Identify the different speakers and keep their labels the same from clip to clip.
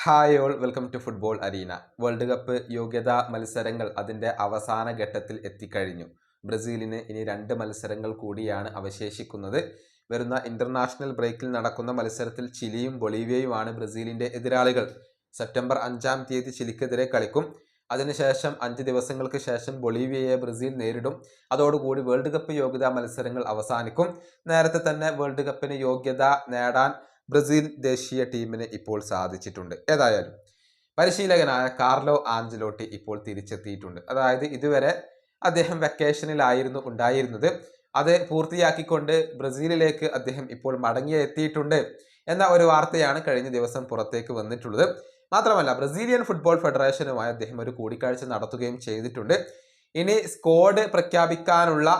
Speaker 1: Hi all, welcome to football arena. World cup യോഗ്യതാ മത്സരങ്ങൾ അതിൻ്റെ അവസാന ഘട്ടത്തിൽ എത്തിക്കഴിഞ്ഞു. ബ്രസീലിന് ഇനി 2 മത്സരങ്ങൾ കൂടിയാണ് അവശേഷിക്കുന്നത്. വരുന്ന ഇൻ്റർനാഷണൽ ബ്രേക്കിൽ നടക്കുന്ന മത്സരത്തിൽ ചിലിയും ബൊളീവിയയുമാണ് ബ്രസീലിൻ്റെ എതിരാളികൾ. സെപ്റ്റംബർ 5-ാം തീയതി ചിലിക്കെതിരെ കളിക്കും. അതിനുശേഷം 5 ദിവസങ്ങൾക്ക് ശേഷം ബൊളീവിയയെ ബ്രസീൽ നേരിടും. അതോടുകൂടി വേൾഡ് കപ്പ് യോഗ്യതാ മത്സരങ്ങൾ അവസാനിക്കും. നേരത്തെ തന്നെ വേൾഡ് കപ്പിന് യോഗ്യത നേടാൻ ബ്രസീൽ ദേശീയ ടീമിന് ഇപ്പോൾ സാധിച്ചിട്ടുണ്ട്. ഏതായാലും പരിശീലകനായ കാർലോ ആഞ്ചലോട്ടി ഇപ്പോൾ തിരിച്ചെത്തിയിട്ടുണ്ട്. അതായത് ഇതുവരെ അദ്ദേഹം വെക്കേഷനിലായിരുന്നു ഉണ്ടായിരുന്നത്. അത് പൂർത്തിയാക്കിക്കൊണ്ട് ബ്രസീലിലേക്ക് അദ്ദേഹം ഇപ്പോൾ മടങ്ങിയെത്തിയിട്ടുണ്ട് എന്ന ഒരു വാർത്തയാണ് കഴിഞ്ഞ ദിവസം പുറത്തേക്ക് വന്നിട്ടുള്ളത്. മാത്രമല്ല, ബ്രസീലിയൻ ഫുട്ബോൾ ഫെഡറേഷനുമായി അദ്ദേഹം ഒരു കൂടിക്കാഴ്ച നടത്തുകയും ചെയ്തിട്ടുണ്ട്. ഇനി സ്ക്വാഡ് പ്രഖ്യാപിക്കാനുള്ള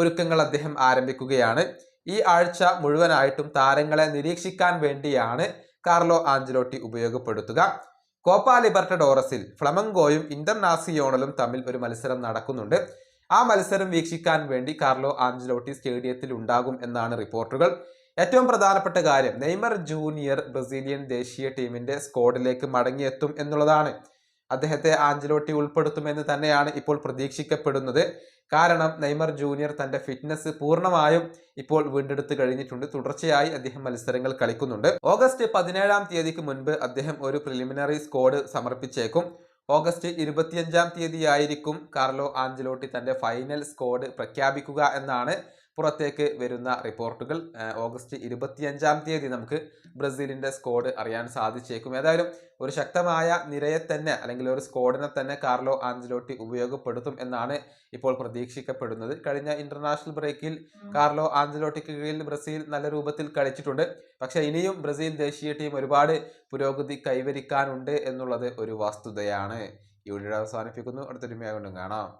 Speaker 1: ഒരുക്കങ്ങൾ അദ്ദേഹം ആരംഭിക്കുകയാണ്. ഈ ആഴ്ച മുഴുവനായിട്ടും താരങ്ങളെ നിരീക്ഷിക്കാൻ വേണ്ടിയാണ് കാർലോ ആഞ്ചലോട്ടി ഉപയോഗപ്പെടുത്തുക. കോപ്പ ലിബർട്ടഡോറസിൽ ഫ്ലമംഗോയും ഇന്റർനാസിയോണലും തമ്മിൽ ഒരു മത്സരം നടക്കുന്നുണ്ട്. ആ മത്സരം വീക്ഷിക്കാൻ വേണ്ടി കാർലോ ആഞ്ചലോട്ടി സ്റ്റേഡിയത്തിൽ ഉണ്ടാകും എന്നാണ് റിപ്പോർട്ടുകൾ. ഏറ്റവും പ്രധാനപ്പെട്ട കാര്യം, നെയ്മർ ജൂനിയർ ബ്രസീലിയൻ ദേശീയ ടീമിന്റെ സ്ക്വാഡിലേക്ക് മടങ്ങിയെത്തും എന്നുള്ളതാണ്. അദ്ദേഹത്തെ ആഞ്ചലോട്ടി ഉൾപ്പെടുത്തുമെന്ന് തന്നെയാണ് ഇപ്പോൾ പ്രതീക്ഷിക്കപ്പെടുന്നത്. കാരണം നെയ്മർ ജൂനിയർ തന്റെ ഫിറ്റ്നസ് പൂർണ്ണമായും ഇപ്പോൾ വീണ്ടെടുത്ത് കഴിഞ്ഞിട്ടുണ്ട്. തുടർച്ചയായി അദ്ദേഹം മത്സരങ്ങൾ കളിക്കുന്നുണ്ട്. ഓഗസ്റ്റ് 17-ാം തീയതിക്ക് മുൻപ് അദ്ദേഹം ഒരു പ്രിലിമിനറി സ്ക്വാഡ് സമർപ്പിച്ചേക്കും. ഓഗസ്റ്റ് 25-ാം തീയതിയായിരിക്കും കാർലോ ആഞ്ചലോട്ടി തന്റെ ഫൈനൽ സ്ക്വാഡ് പ്രഖ്യാപിക്കുക എന്നാണ് പുറത്തേക്ക് വരുന്ന റിപ്പോർട്ടുകൾ. ഓഗസ്റ്റ് 25-ാം തീയതി നമുക്ക് ബ്രസീലിന്റെ സ്ക്വാഡ് അറിയാൻ സാധിച്ചേക്കും. ഏതായാലും ഒരു ശക്തമായ നിരയെ തന്നെ, അല്ലെങ്കിൽ ഒരു സ്ക്വാഡിനെ തന്നെ കാർലോ ആഞ്ചലോട്ടി ഉപയോഗപ്പെടുത്തും എന്നാണ് ഇപ്പോൾ പ്രതീക്ഷിക്കപ്പെടുന്നത്. കഴിഞ്ഞ ഇന്റർനാഷണൽ ബ്രേക്കിൽ കാർലോ ആഞ്ചലോട്ടിക്ക് കീഴിൽ ബ്രസീൽ നല്ല രൂപത്തിൽ കളിച്ചിട്ടുണ്ട്. പക്ഷേ ഇനിയും ബ്രസീൽ ദേശീയ ടീം ഒരുപാട് പുരോഗതി കൈവരിക്കാനുണ്ട് എന്നുള്ളത് ഒരു വസ്തുതയാണ്. ഈ വീഡിയോ അവസാനിപ്പിക്കുന്നു. അടുത്തൊരു വീഡിയോ കാണാം.